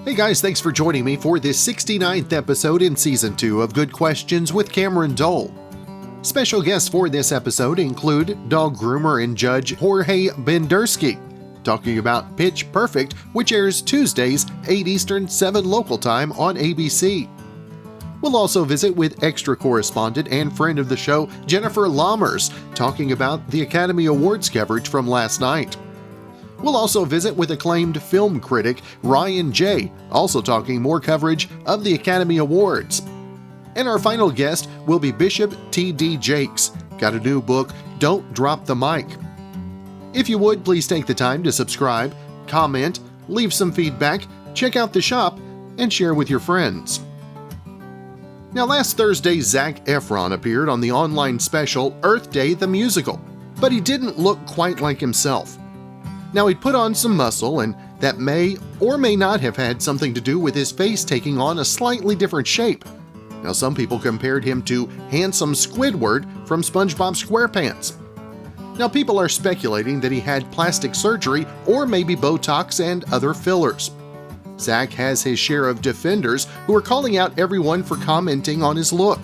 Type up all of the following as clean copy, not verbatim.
Hey guys, thanks for joining me for this 69th episode in Season 2 of Good Questions with Cameron Dole. Special guests for this episode include dog groomer and judge Jorge Bendersky, talking about Pitch Perfect, which airs Tuesdays, 8 Eastern, 7 local time on ABC. We'll also visit with extra correspondent and friend of the show, Jennifer Lahmers, talking about the Academy Awards coverage from last night. We'll also visit with acclaimed film critic Ryan J., also talking more coverage of the Academy Awards. And our final guest will be Bishop T.D. Got a new book, Don't Drop the Mic. If you would, please take the time to subscribe, comment, leave some feedback, check out the shop, and share with your friends. Now, last Thursday, Zac Efron appeared on the online special Earth Day the Musical, but he didn't look quite like himself. Now, he'd put on some muscle, and that may or may not have had something to do with his face taking on a slightly different shape. Now, some people compared him to handsome Squidward from SpongeBob SquarePants. Now, people are speculating that he had plastic surgery or maybe Botox and other fillers. Zac has his share of defenders who are calling out everyone for commenting on his look.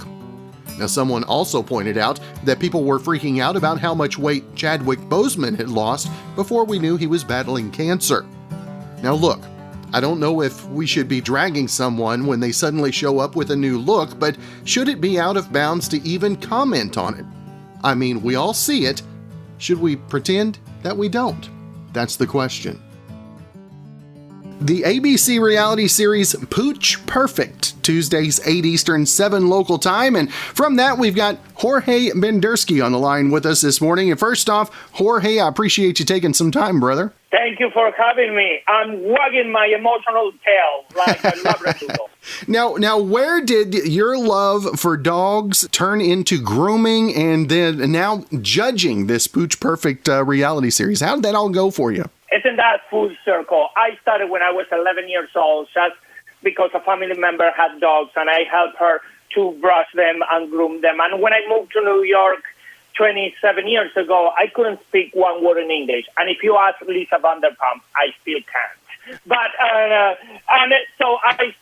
Now, someone also pointed out that people were freaking out about how much weight Chadwick Boseman had lost before we knew he was battling cancer. Now look, I don't know if we should be dragging someone when they suddenly show up with a new look, but should it be out of bounds to even comment on it? I mean, we all see it. Should we pretend that we don't? That's the question. The ABC reality series Pitch Perfect, Tuesdays 8 Eastern, 7 local time, and from that we've got Jorge Bendersky on the line with us this morning. And first off, Jorge, I appreciate you taking some time, brother. Thank you for having me. I'm wagging my emotional tail like a labradoodle. Now, where did your love for dogs turn into grooming and then now judging this Pitch Perfect reality series? How did that all go for you? Isn't that full circle? I started when I was 11 years old just because a family member had dogs, and I helped her to brush them and groom them. And when I moved to New York 27 years ago, I couldn't speak one word in English. And if you ask Lisa Vanderpump, I still can't. But and so I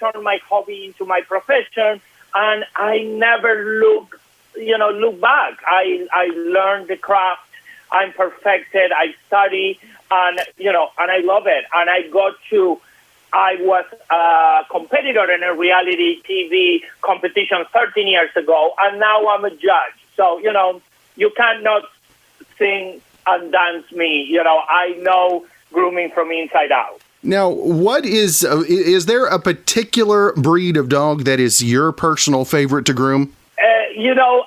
turned my hobby into my profession, and I never look back. I learned the craft. I'm perfected. I study, and I love it. And I was a competitor in a reality TV competition 13 years ago, and now I'm a judge. So, you cannot sing and dance me. I know grooming from inside out. Now, what is there a particular breed of dog that is your personal favorite to groom?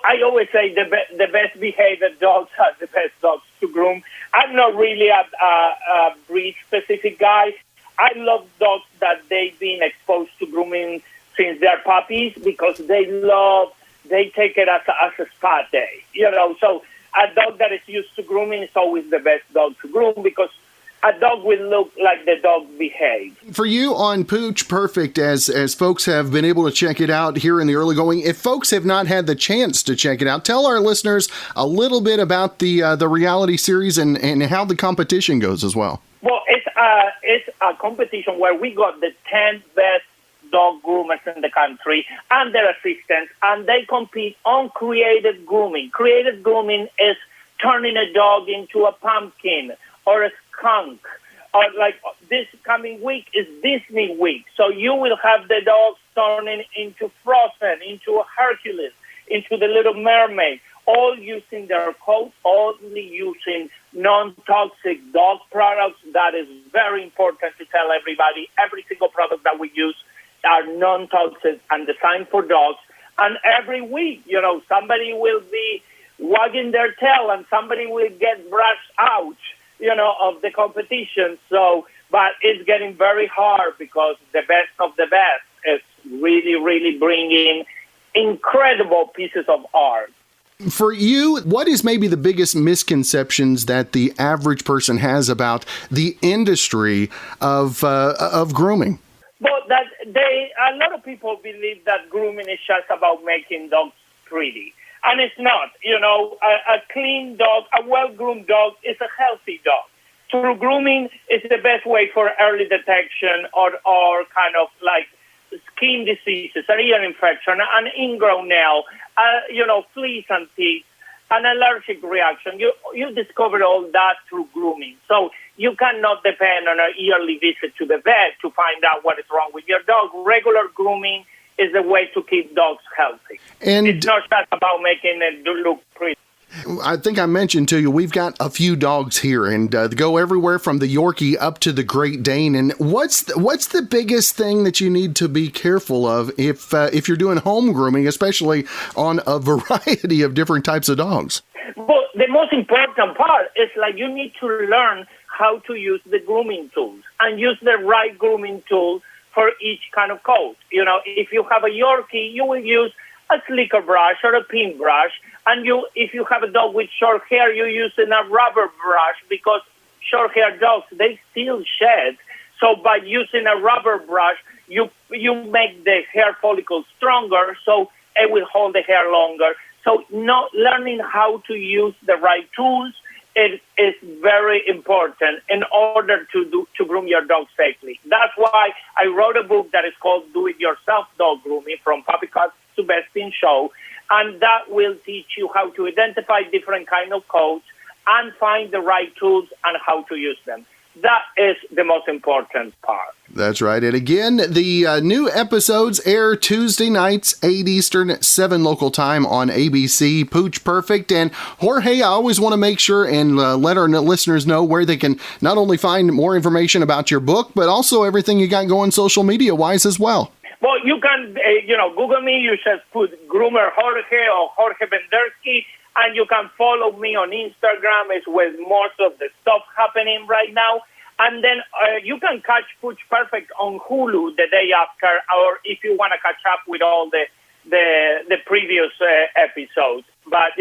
I always say the best behaved dogs are the best dogs to groom. I'm not really a breed-specific guy. I love dogs that they've been exposed to grooming since they're puppies because they take it as a spa day. So a dog that is used to grooming is always the best dog to groom because a dog will look like the dog behaves. For you on Pitch Perfect, as folks have been able to check it out here in the early going, if folks have not had the chance to check it out, tell our listeners a little bit about the reality series and how the competition goes as well. Well, it's a competition where we got the 10 best dog groomers in the country and their assistants, and they compete on creative grooming. Creative grooming is turning a dog into a pumpkin or a skunk, or like this coming week is Disney week. So you will have the dogs turning into Frozen, into a Hercules, into the Little Mermaid, all using their coat, only using non-toxic dog products. That is very important to tell everybody. Every single product that we use are non-toxic and designed for dogs. And every week, somebody will be wagging their tail and somebody will get brushed out of the competition. But it's getting very hard because the best of the best is really, really bringing incredible pieces of art. For you, what is maybe the biggest misconceptions that the average person has about the industry of grooming? Well, a lot of people believe that grooming is just about making dogs pretty. And it's not. A clean dog, a well-groomed dog is a healthy dog. Through grooming is the best way for early detection or kind of like skin diseases, an ear infection, an ingrown nail, fleas and ticks, an allergic reaction. You discover all that through grooming. So you cannot depend on a yearly visit to the vet to find out what is wrong with your dog. Regular grooming is the way to keep dogs healthy. And it's not just about making it look pretty. I think I mentioned to you, we've got a few dogs here, and they go everywhere from the Yorkie up to the Great Dane. And what's the biggest thing that you need to be careful of if you're doing home grooming, especially on a variety of different types of dogs? Well, the most important part is like you need to learn how to use the grooming tools and use the right grooming tool for each kind of coat. If you have a Yorkie, you will use a slicker brush or a pin brush. And if you have a dog with short hair, you're using a rubber brush because short-haired dogs, they still shed. So by using a rubber brush, you make the hair follicle stronger, so it will hold the hair longer. So learning how to use the right tools is very important in order to groom your dog safely. That's why I wrote a book that is called Do It Yourself Dog Grooming, From Puppy Cuts to Best in Show. And that will teach you how to identify different kind of coats and find the right tools and how to use them. That is the most important part. That's right. And again, the new episodes air Tuesday nights, 8 Eastern, 7 local time on ABC, Pooch Perfect. And Jorge, I always want to make sure and let our listeners know where they can not only find more information about your book, but also everything you got going social media-wise as well. Well, you can, Google me. You just put groomer Jorge or Jorge Bendersky, and you can follow me on Instagram. It's with most of the stuff happening right now. And then you can catch Pooch Perfect on Hulu the day after, or if you want to catch up with all the previous episodes. But,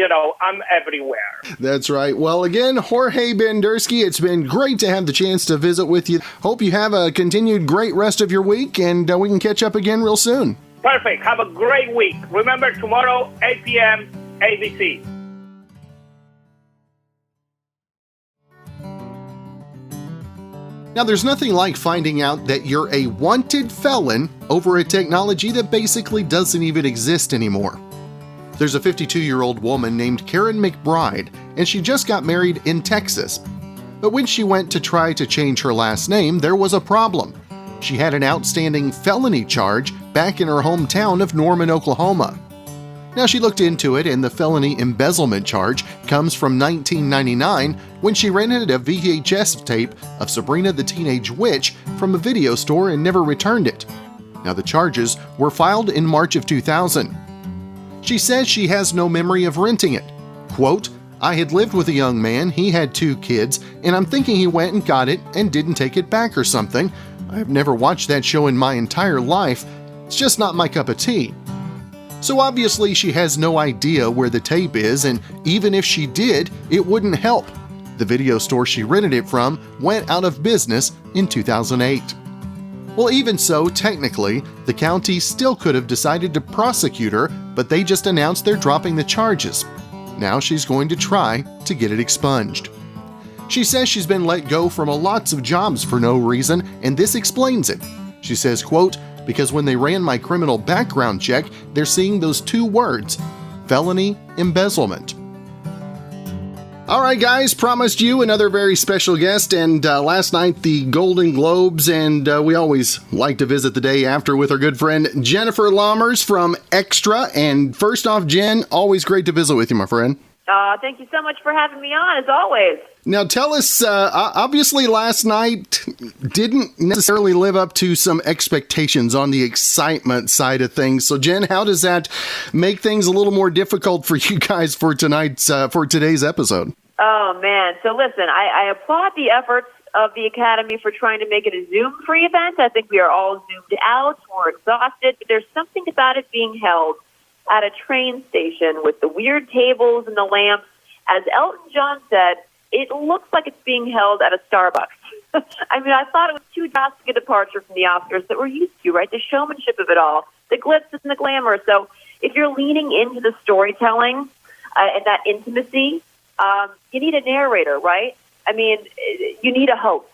I'm everywhere. That's right. Well, again, Jorge Bendersky, it's been great to have the chance to visit with you. Hope you have a continued great rest of your week, and we can catch up again real soon. Perfect. Have a great week. Remember, tomorrow, 8 p.m., ABC. Now, there's nothing like finding out that you're a wanted felon over a technology that basically doesn't even exist anymore. There's a 52-year-old woman named Karen McBride, and she just got married in Texas. But when she went to try to change her last name, there was a problem. She had an outstanding felony charge back in her hometown of Norman, Oklahoma. Now, she looked into it, and the felony embezzlement charge comes from 1999 when she rented a VHS tape of Sabrina the Teenage Witch from a video store and never returned it. Now, the charges were filed in March of 2000. She says she has no memory of renting it. Quote, "I had lived with a young man, he had 2 kids, and I'm thinking he went and got it and didn't take it back or something. I've never watched that show in my entire life. It's just not my cup of tea." So obviously she has no idea where the tape is, and even if she did, it wouldn't help. The video store she rented it from went out of business in 2008. Well, even so, technically, the county still could have decided to prosecute her, but they just announced they're dropping the charges. Now she's going to try to get it expunged. She says she's been let go from lots of jobs for no reason, and this explains it. She says, quote, "Because when they ran my criminal background check, they're seeing those 2 words, felony embezzlement." All right, guys, promised you another very special guest, and last night the Golden Globes, and we always like to visit the day after with our good friend Jennifer Lahmers from Extra. And first off, Jen, always great to visit with you, my friend. Thank you so much for having me on, as always. Now tell us, obviously last night didn't necessarily live up to some expectations on the excitement side of things. So Jen, how does that make things a little more difficult for you guys for today's episode? Oh, man. So listen, I applaud the efforts of the Academy for trying to make it a Zoom-free event. I think we are all zoomed out, we're exhausted, but there's something about it being held at a train station with the weird tables and the lamps. As Elton John said, it looks like it's being held at a Starbucks. I mean, I thought it was too drastic a departure from the Oscars that we're used to, right? The showmanship of it all, the glitz and the glamour. So if you're leaning into the storytelling and that intimacy, you need a narrator, right? I mean, you need a host,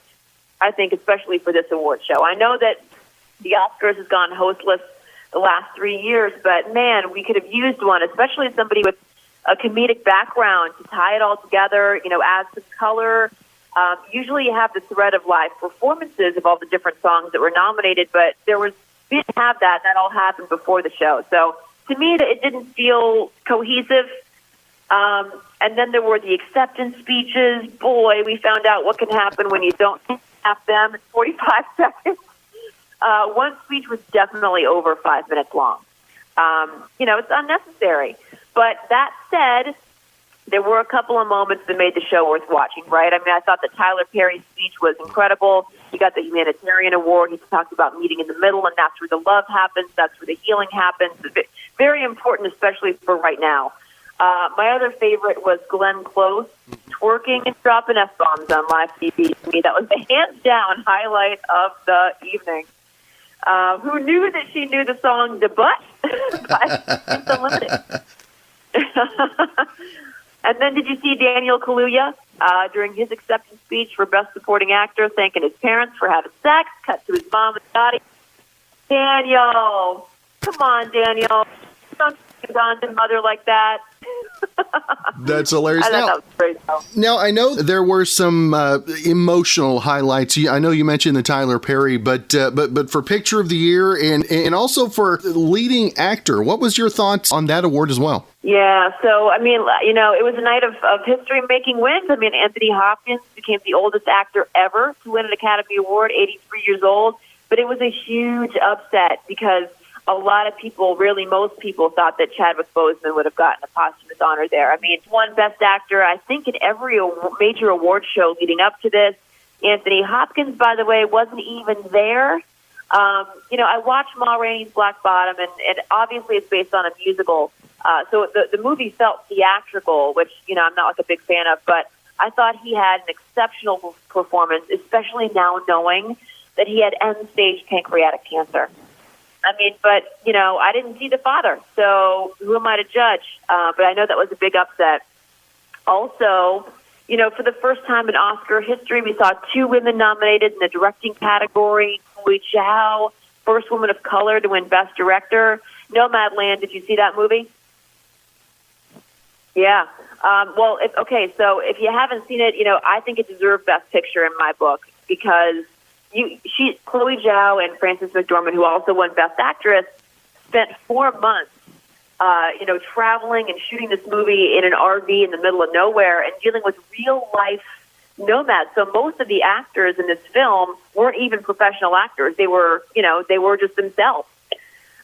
I think, especially for this award show. I know that the Oscars has gone hostless the last 3 years, but man, we could have used one, especially somebody with a comedic background to tie it all together, add some color. Usually you have the thread of live performances of all the different songs that were nominated, but we didn't have that. That all happened before the show. So to me, it didn't feel cohesive. And then there were the acceptance speeches. Boy, we found out what can happen when you don't have them in 45 seconds. One speech was definitely over 5 minutes long. It's unnecessary. But that said, there were a couple of moments that made the show worth watching, right? I mean, I thought that Tyler Perry's speech was incredible. He got the humanitarian award. He talked about meeting in the middle, and that's where the love happens. That's where the healing happens. Very important, especially for right now. My other favorite was Glenn Close twerking and dropping F-bombs on live TV. To me, that was the hands-down highlight of the evening. Who knew that she knew the song "The Butt" by It's Unlimited? And then did you see Daniel Kaluuya during his acceptance speech for Best Supporting Actor, thanking his parents for having sex, cut to his mom and daddy? Daniel, come on, Daniel. Don't on to mother like that. That's hilarious. I thought that was great, though. Now, I know there were some emotional highlights. I know you mentioned the Tyler Perry, but for Picture of the Year and also for leading actor, what was your thoughts on that award as well? Yeah, so, I mean, it was a night of history-making wins. I mean, Anthony Hopkins became the oldest actor ever to win an Academy Award, 83 years old. But it was a huge upset because a lot of people, really most people, thought that Chadwick Boseman would have gotten a posthumous honor there. I mean, he won Best Actor, I think, in every major award show leading up to this. Anthony Hopkins, by the way, wasn't even there. I watched Ma Rainey's Black Bottom, and obviously it's based on a musical. So the movie felt theatrical, which, I'm not like a big fan of, but I thought he had an exceptional performance, especially now knowing that he had end-stage pancreatic cancer. I mean, but, I didn't see The Father, so who am I to judge? But I know that was a big upset. Also, for the first time in Oscar history, we saw 2 women nominated in the directing category. Chloe Zhao, first woman of color to win Best Director. Nomadland, did you see that movie? Yeah. So if you haven't seen it, I think it deserved Best Picture in my book because Chloe Zhao and Frances McDormand, who also won Best Actress, spent 4 months, traveling and shooting this movie in an RV in the middle of nowhere and dealing with real life nomads. So most of the actors in this film weren't even professional actors. They were just themselves.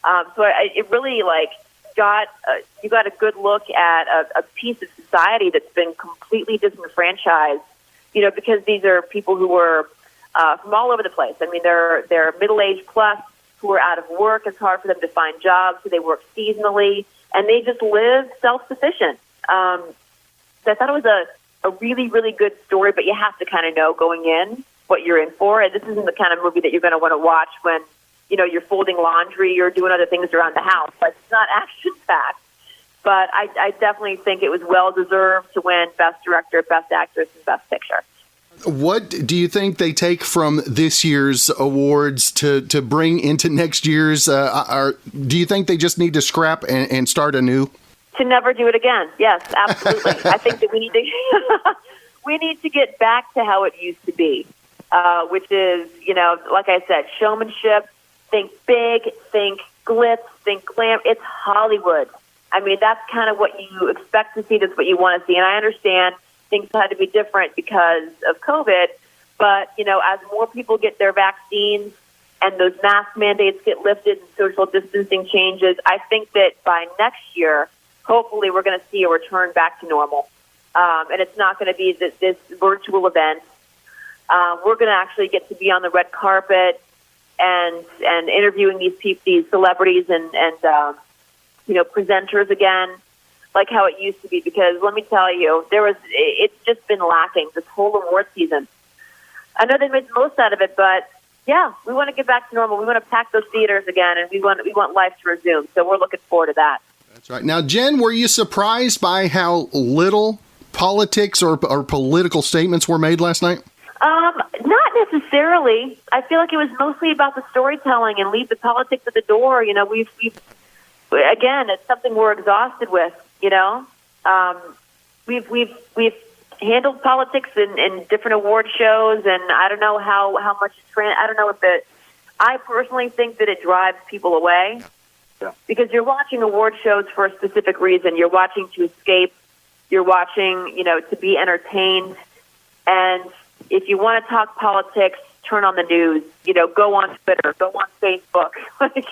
It really you got a good look at a piece of society that's been completely disenfranchised, because these are people who were from all over the place. I mean, they're middle-aged plus who are out of work. It's hard for them to find jobs, so they work seasonally, and they just live self-sufficient. So I thought it was a really, really good story, but you have to kind of know going in what you're in for. And this isn't the kind of movie that you're going to want to watch when, you're folding laundry or doing other things around the house. Like, it's not action-packed. But I definitely think it was well-deserved to win Best Director, Best Actress, and Best Picture. What do you think they take from this year's awards to bring into next year's? Do you think they just need to scrap and start anew? To never do it again. Yes, absolutely. I think that we need to get back to how it used to be, which is, like I said, showmanship. Think big, think glitz, think glam. It's Hollywood. I mean, that's kind of what you expect to see. That's what you want to see. And I understand things had to be different because of COVID. But, as more people get their vaccines and those mask mandates get lifted and social distancing changes, I think that by next year, hopefully we're going to see a return back to normal. And it's not going to be this virtual event. We're going to actually get to be on the red carpet and interviewing these celebrities and presenters again, like how it used to be. Because let me tell you, it's just been lacking this whole award season. I know they made the most out of it, but yeah, we want to get back to normal. We want to pack those theaters again, and we want life to resume. So we're looking forward to that. That's right. Now, Jen, were you surprised by how little politics or political statements were made last night? Not necessarily. I feel like it was mostly about the storytelling and leave the politics at the door. You know, we've again, it's something we're exhausted with. You know, we've handled politics in different award shows, and I don't know how much I don't know if it. I personally think that it drives people away. Yeah. Because you're watching award shows for a specific reason. You're watching to escape. You're watching, you know, to be entertained. And if you want to talk politics, turn on the news. You know, go on Twitter, go on Facebook. Like,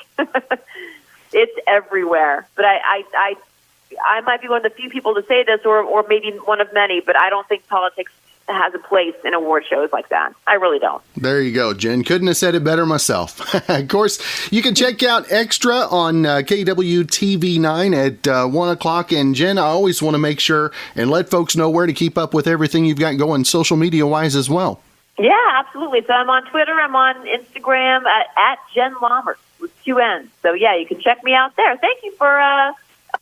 it's everywhere. But I might be one of the few people to say this, or maybe one of many. But I don't think politics has a place in award shows like that. I really don't. There you go, Jen. Couldn't have said it better myself. Of course, you can check out Extra on KWTV9 at 1 o'clock. And Jen, I always want to make sure and let folks know where to keep up with everything you've got going social media-wise as well. Yeah, absolutely. So I'm on Twitter. I'm on Instagram at Jen Lahmers with 2 N's. So, yeah, you can check me out there. Thank you for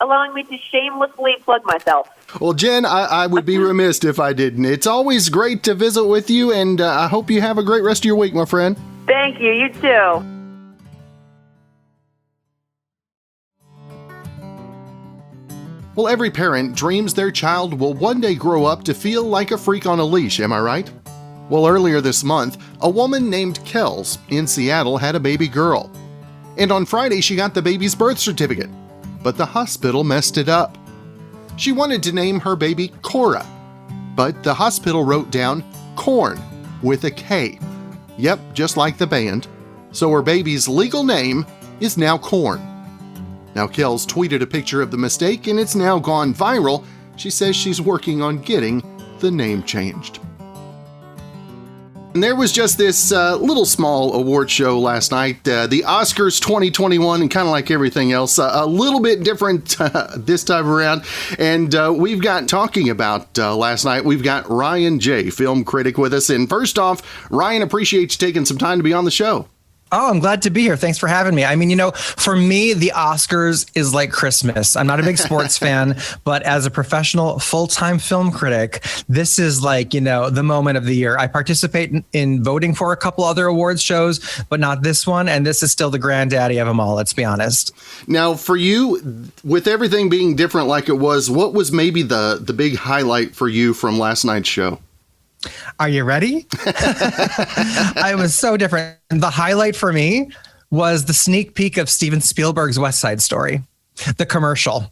allowing me to shamelessly plug myself. Well, Jen, I would be remiss if I didn't. It's always great to visit with you, and I hope you have a great rest of your week, my friend. Thank you. You too. Well, every parent dreams their child will one day grow up to feel like a freak on a leash, am I right? Well, earlier this month, a woman named Kels in Seattle had a baby girl. And on Friday, she got the baby's birth certificate, but the hospital messed it up. She wanted to name her baby Cora, but the hospital wrote down Corn with a K. Yep, just like the band. So her baby's legal name is now Corn. Now, Kels tweeted a picture of the mistake, and it's now gone viral. She says she's working on getting the name changed. And there was just this little small award show last night, the Oscars 2021, and kind of like everything else, a little bit different this time around. And we've got talking about last night, we've got Ryan J., film critic, with us. And first off, Ryan, appreciate you taking some time to be on the show. Oh, I'm glad to be here. Thanks for having me. I mean, you know, for me, the Oscars is like Christmas. I'm not a big sports fan, but as a professional full-time film critic, this is like, you know, the moment of the year. I participate in voting for a couple other awards shows, but not this one. And this is still the granddaddy of them all, let's be honest. Now, for you, with everything being different like it was, what was maybe the big highlight for you from last night's show? Are you ready? I was so different. The highlight for me was the sneak peek of Steven Spielberg's West Side Story, the commercial,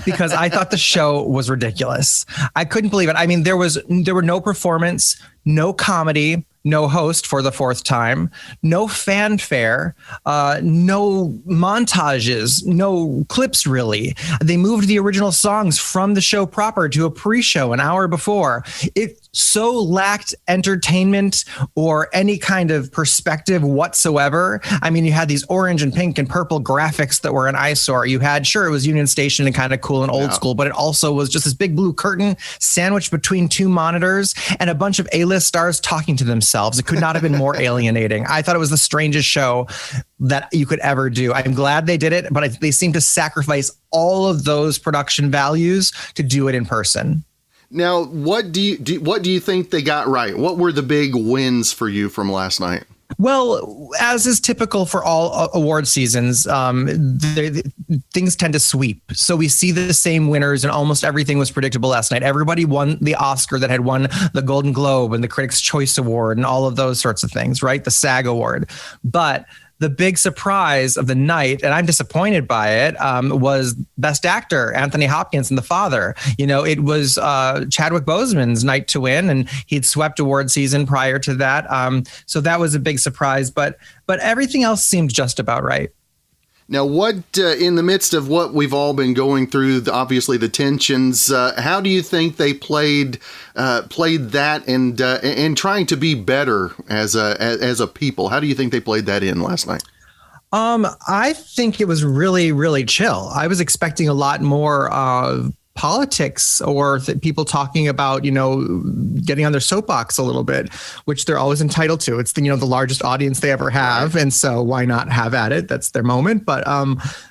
because I thought the show was ridiculous. I couldn't believe it. I mean, there were no performance, no comedy, no host for the fourth time, no fanfare, no montages, no clips really. They moved the original songs from the show proper to a pre-show an hour before. It so lacked entertainment or any kind of perspective whatsoever. I mean, you had these orange and pink and purple graphics that were an eyesore. You had, sure, it was Union Station and kind of cool and old school, but it also was just this big blue curtain sandwiched between two monitors and a bunch of A-list stars talking to themselves. It could not have been more alienating. I thought it was the strangest show that you could ever do. I'm glad they did it, but they seem to sacrifice all of those production values to do it in person. Now, what do you think they got right? What were the big wins for you from last night? Well, as is typical for all award seasons, things tend to sweep. So we see the same winners, and almost everything was predictable last night. Everybody won the Oscar that had won the Golden Globe and the Critics' Choice Award and all of those sorts of things, right? The SAG Award. But the big surprise of the night, and I'm disappointed by it, was Best Actor, Anthony Hopkins in The Father. You know, it was Chadwick Boseman's night to win, and he'd swept award season prior to that. So that was a big surprise, but everything else seemed just about right. Now, what in the midst of what we've all been going through, obviously the tensions, how do you think they played that and trying to be better as a people? How do you think they played that in last night? I think it was really, really chill. I was expecting a lot more politics or people talking about, you know, getting on their soapbox a little bit, which they're always entitled to. It's the largest audience they ever have. And so why not have at it? That's their moment. But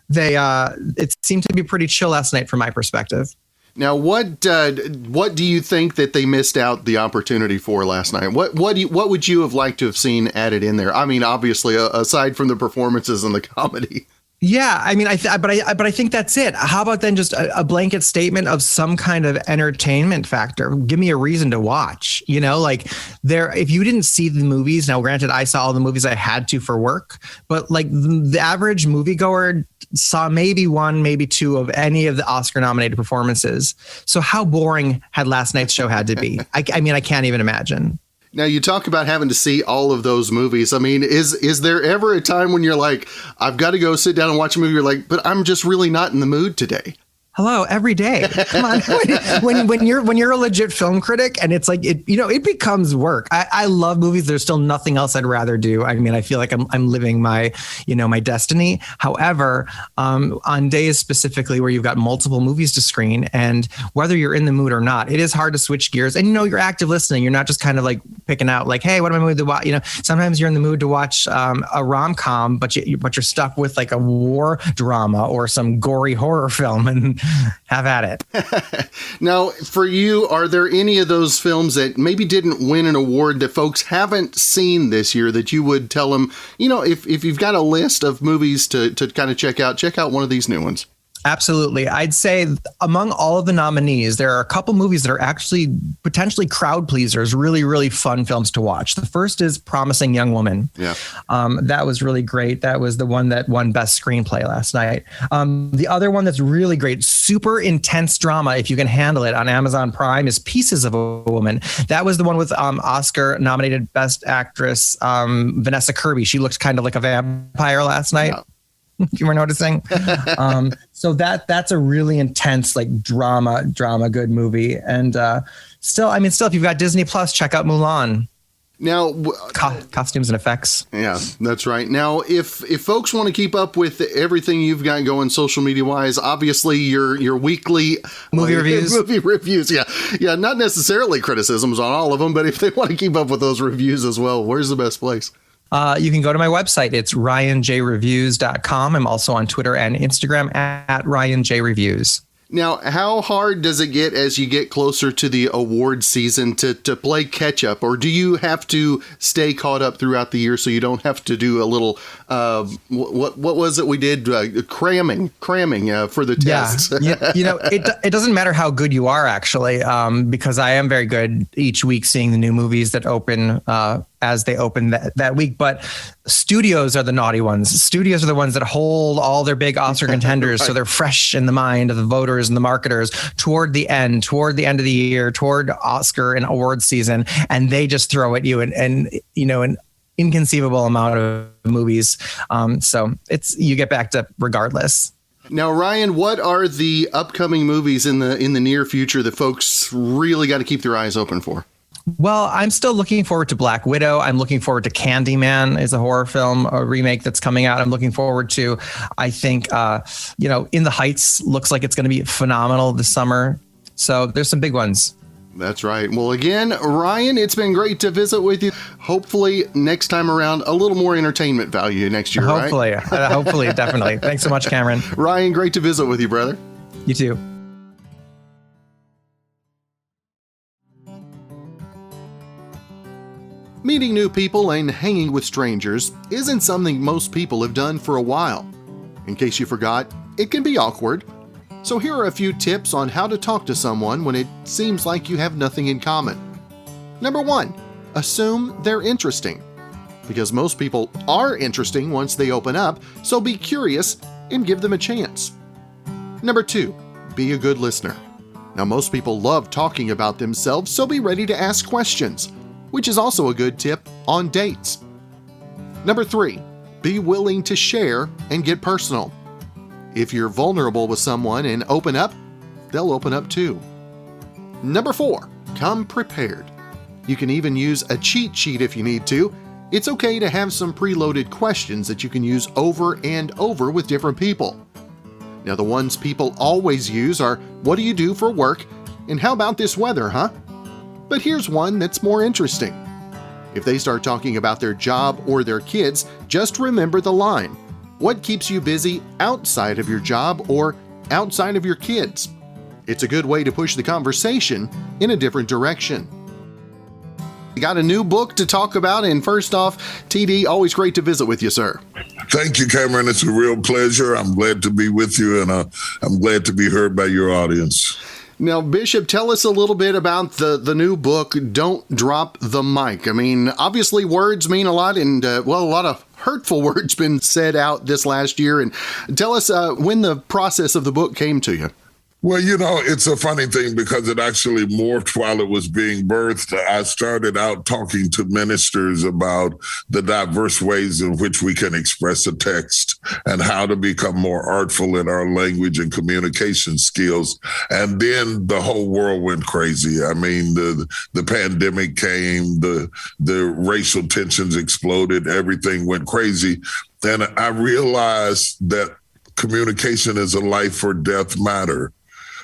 it seemed to be pretty chill last night from my perspective. Now, what do you think that they missed out the opportunity for last night? What would you have liked to have seen added in there? I mean, obviously, aside from the performances and the comedy. Yeah, I mean, but I think that's it. How about then just a blanket statement of some kind of entertainment factor? Give me a reason to watch. Like if you didn't see the movies, now granted, I saw all the movies I had to for work, but like the average moviegoer saw maybe one, maybe two of any of the Oscar-nominated performances. So how boring had last night's show had to be? I mean, I can't even imagine. Now, you talk about having to see all of those movies. I mean, is there ever a time when you're like, I've got to go sit down and watch a movie? You're like, but I'm just really not in the mood today. Hello, every day. Come on. when you're a legit film critic and it's like, it becomes work. I love movies. There's still nothing else I'd rather do. I mean, I feel like I'm living my destiny. However, on days specifically where you've got multiple movies to screen, and whether you're in the mood or not, it is hard to switch gears. And you're active listening. You're not just kind of like picking out like, hey, what am I moving to watch? Sometimes you're in the mood to watch a rom-com, but you're stuck with like a war drama or some gory horror film, and have at it. Now, for you, are there any of those films that maybe didn't win an award that folks haven't seen this year that you would tell them, if you've got a list of movies to kind of check out one of these new ones? Absolutely. I'd say among all of the nominees, there are a couple movies that are actually potentially crowd pleasers, really, really fun films to watch. The first is Promising Young Woman. Yeah. That was really great. That was the one that won Best Screenplay last night. The other one that's really great, super intense drama, if you can handle it, on Amazon Prime is Pieces of a Woman. That was the one with Oscar-nominated Best Actress Vanessa Kirby. She looked kind of like a vampire last night. Yeah. If you were noticing. So that's a really intense, like drama good movie. And still, if you've got Disney Plus, check out Mulan. Now, costumes and effects. Yeah, that's right. Now, if folks want to keep up with everything you've got going social media wise, obviously your weekly movie reviews. Yeah. Not necessarily criticisms on all of them, but if they want to keep up with those reviews as well, where's the best place? You can go to my website. It's ryanjreviews.com. I'm also on Twitter and Instagram at ryanjreviews. Now, how hard does it get as you get closer to the award season to play catch up, or do you have to stay caught up throughout the year so you don't have to do a little what was it we did cramming for the tests? Yeah. It doesn't matter how good you are actually, because I am very good each week seeing the new movies that open as they open that week. But studios are the naughty ones. Studios are the ones that hold all their big Oscar contenders. Right. So they're fresh in the mind of the voters and the marketers toward the end of the year, toward Oscar and award season. And they just throw at you an inconceivable amount of movies. So you get back to regardless. Now, Ryan, what are the upcoming movies in the near future that folks really got to keep their eyes open for? Well, I'm still looking forward to Black Widow. I'm looking forward to Candyman, is a horror film, a remake that's coming out. I'm looking forward to, I think, In the Heights looks like it's going to be phenomenal this summer. So there's some big ones. That's right. Well, again, Ryan, it's been great to visit with you. Hopefully next time around, a little more entertainment value next year, Hopefully, right? Hopefully, definitely. Thanks so much, Cameron. Ryan, great to visit with you, brother. You too. Meeting new people and hanging with strangers isn't something most people have done for a while. In case you forgot, it can be awkward. So here are a few tips on how to talk to someone when it seems like you have nothing in common. Number 1, assume they're interesting. Because most people are interesting once they open up, so be curious and give them a chance. Number 2, be a good listener. Now, most people love talking about themselves, so be ready to ask questions, which is also a good tip on dates. Number 3, be willing to share and get personal. If you're vulnerable with someone and open up, they'll open up too. Number 4, come prepared. You can even use a cheat sheet if you need to. It's okay to have some preloaded questions that you can use over and over with different people. Now, the ones people always use are, what do you do for work? And how about this weather, huh? But here's one that's more interesting. If they start talking about their job or their kids, just remember the line, what keeps you busy outside of your job or outside of your kids? It's a good way to push the conversation in a different direction. We got a new book to talk about, and first off, TD, always great to visit with you, sir. Thank you, Cameron. It's a real pleasure. I'm glad to be with you, and I'm glad to be heard by your audience. Now, Bishop, tell us a little bit about the new book, Don't Drop the Mic. I mean, obviously words mean a lot, and a lot of hurtful words been said out this last year. And tell us when the process of the book came to you. Well, it's a funny thing because it actually morphed while it was being birthed. I started out talking to ministers about the diverse ways in which we can express a text and how to become more artful in our language and communication skills. And then the whole world went crazy. I mean, the pandemic came, the racial tensions exploded, everything went crazy. And I realized that communication is a life or death matter.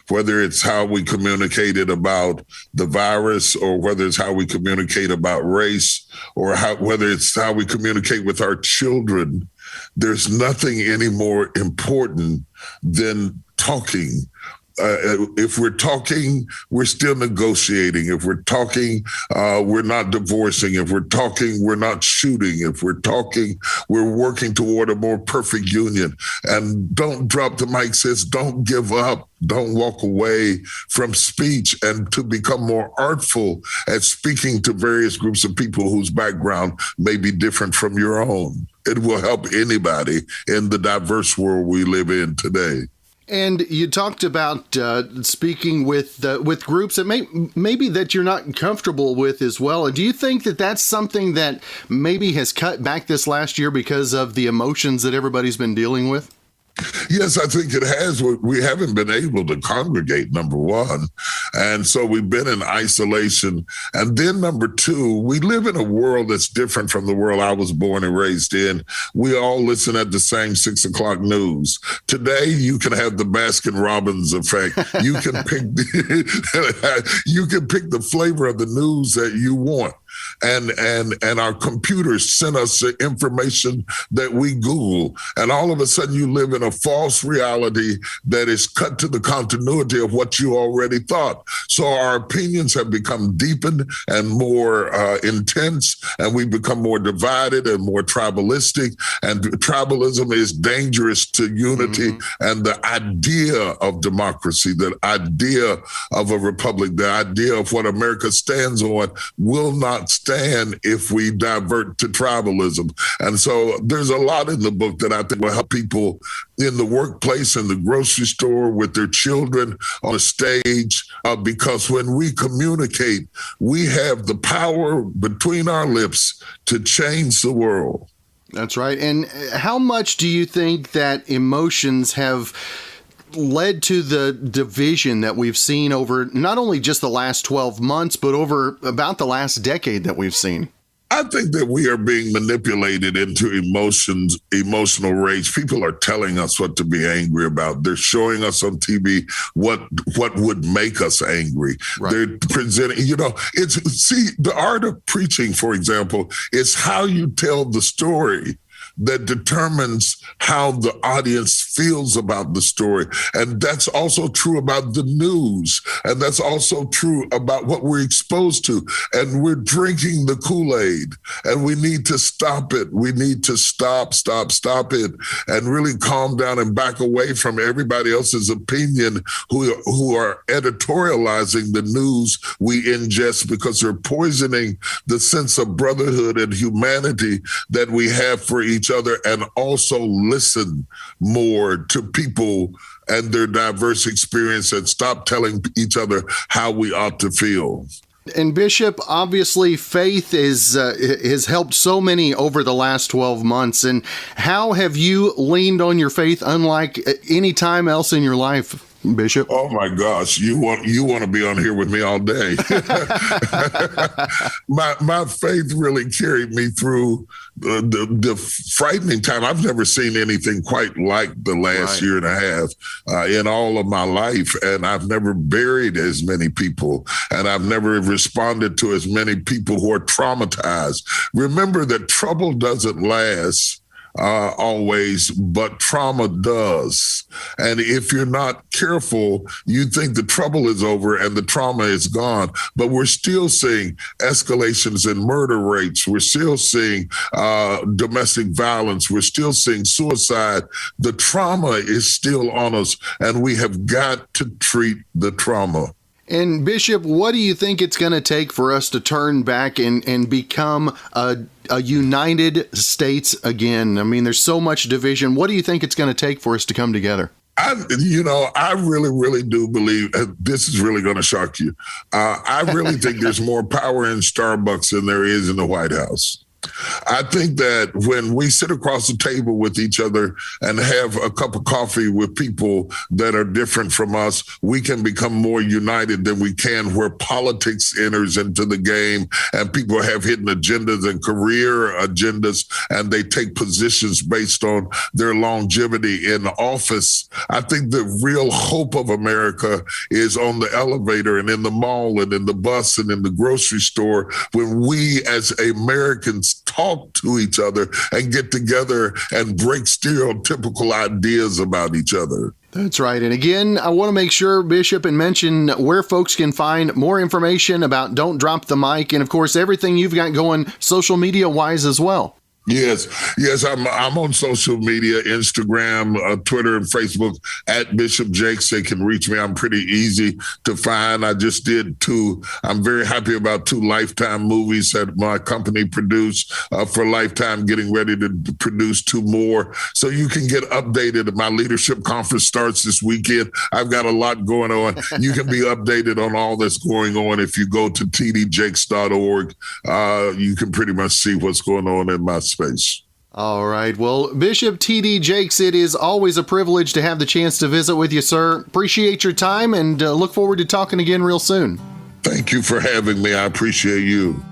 Whether it's how we communicated about the virus or whether it's how we communicate about race or whether it's how we communicate with our children, there's nothing any more important than talking. If we're talking, we're still negotiating. If we're talking, we're not divorcing. If we're talking, we're not shooting. If we're talking, we're working toward a more perfect union. And Don't Drop the Mic says, don't give up. Don't walk away from speech, and to become more artful at speaking to various groups of people whose background may be different from your own. It will help anybody in the diverse world we live in today. And you talked about speaking with groups that maybe that you're not comfortable with as well. Do you think that that's something that maybe has cut back this last year because of the emotions that everybody's been dealing with? Yes, I think it has. We haven't been able to congregate, number one. And so we've been in isolation. And then number two, we live in a world that's different from the world I was born and raised in. We all listen at the same 6 o'clock news. Today, you can have the Baskin-Robbins effect. You can pick the flavor of the news that you want. And our computers send us the information that we Google. And all of a sudden you live in a false reality that is cut to the continuity of what you already thought. So our opinions have become deepened and more intense, and we become more divided and more tribalistic. And tribalism is dangerous to unity and the idea of democracy, the idea of a republic, the idea of what America stands on will not stand if we divert to tribalism. And so there's a lot in the book that I think will help people in the workplace, in the grocery store, with their children, on a stage, because when we communicate, we have the power between our lips to change the world. That's right. And how much do you think that emotions have led to the division that we've seen over not only just the last 12 months, but over about the last decade that we've seen? I think that we are being manipulated into emotional rage. People are telling us what to be angry about. They're showing us on TV what would make us angry. Right. They're presenting, the art of preaching, for example, is how you tell the story that determines how the audience feels about the story. And that's also true about the news. And that's also true about what we're exposed to. And we're drinking the Kool-Aid, and we need to stop it. We need to stop it, and really calm down and back away from everybody else's opinion who are editorializing the news we ingest, because they're poisoning the sense of brotherhood and humanity that we have for each other, and also listen more to people and their diverse experience and stop telling each other how we ought to feel. And Bishop, obviously faith has helped so many over the last 12 months. And how have you leaned on your faith unlike any time else in your life, Bishop? Oh my gosh, you want to be on here with me all day. my faith really carried me through the frightening time. I've never seen anything quite like the last year and a half in all of my life, and I've never buried as many people, and I've never responded to as many people who are traumatized. Remember that trouble doesn't last always, but trauma does. And if you're not careful, you think the trouble is over and the trauma is gone. But we're still seeing escalations in murder rates. We're still seeing domestic violence. We're still seeing suicide. The trauma is still on us, and we have got to treat the trauma. And Bishop, what do you think it's going to take for us to turn back and become a United States again? I mean, there's so much division. What do you think it's going to take for us to come together? I really, really do believe this is really going to shock you. I really think there's more power in Starbucks than there is in the White House. I think that when we sit across the table with each other and have a cup of coffee with people that are different from us, we can become more united than we can where politics enters into the game and people have hidden agendas and career agendas, and they take positions based on their longevity in office. I think the real hope of America is on the elevator and in the mall and in the bus and in the grocery store, when we as Americans talk to each other and get together and break stereotypical ideas about each other. That's right. And again, I want to make sure, Bishop, and mention where folks can find more information about Don't Drop the Mic, and of course, everything you've got going social media wise as well. Yes, I'm on social media, Instagram, Twitter, and Facebook at Bishop Jakes. They can reach me. I'm pretty easy to find. I just did I'm very happy about 2 Lifetime movies that my company produced for Lifetime, getting ready to produce 2 more. So you can get updated. My leadership conference starts this weekend. I've got a lot going on. You can be updated on all that's going on if you go to tdjakes.org. You can pretty much see what's going on in my space. All right. Well, Bishop T.D. Jakes, it is always a privilege to have the chance to visit with you, sir. Appreciate your time and look forward to talking again real soon. Thank you for having me. I appreciate you.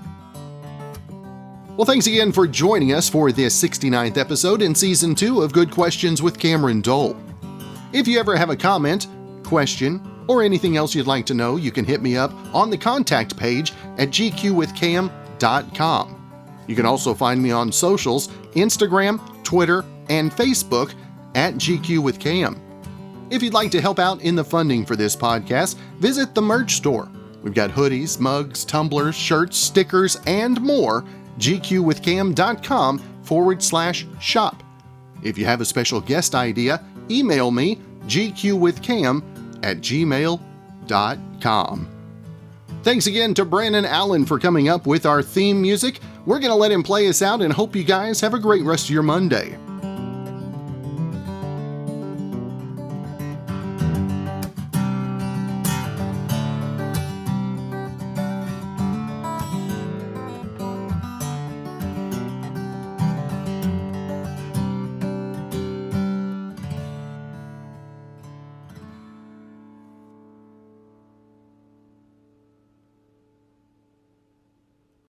Well, thanks again for joining us for this 69th episode in Season 2 of Good Questions with Cameron Dole. If you ever have a comment, question, or anything else you'd like to know, you can hit me up on the contact page at gqwithcam.com. You can also find me on socials, Instagram, Twitter, and Facebook at GQWithCam. If you'd like to help out in the funding for this podcast, visit the merch store. We've got hoodies, mugs, tumblers, shirts, stickers, and more. GQWithCam.com/shop. If you have a special guest idea, email me, gqwithcam@gmail.com. Thanks again to Brandon Allen for coming up with our theme music. We're going to let him play us out and hope you guys have a great rest of your Monday.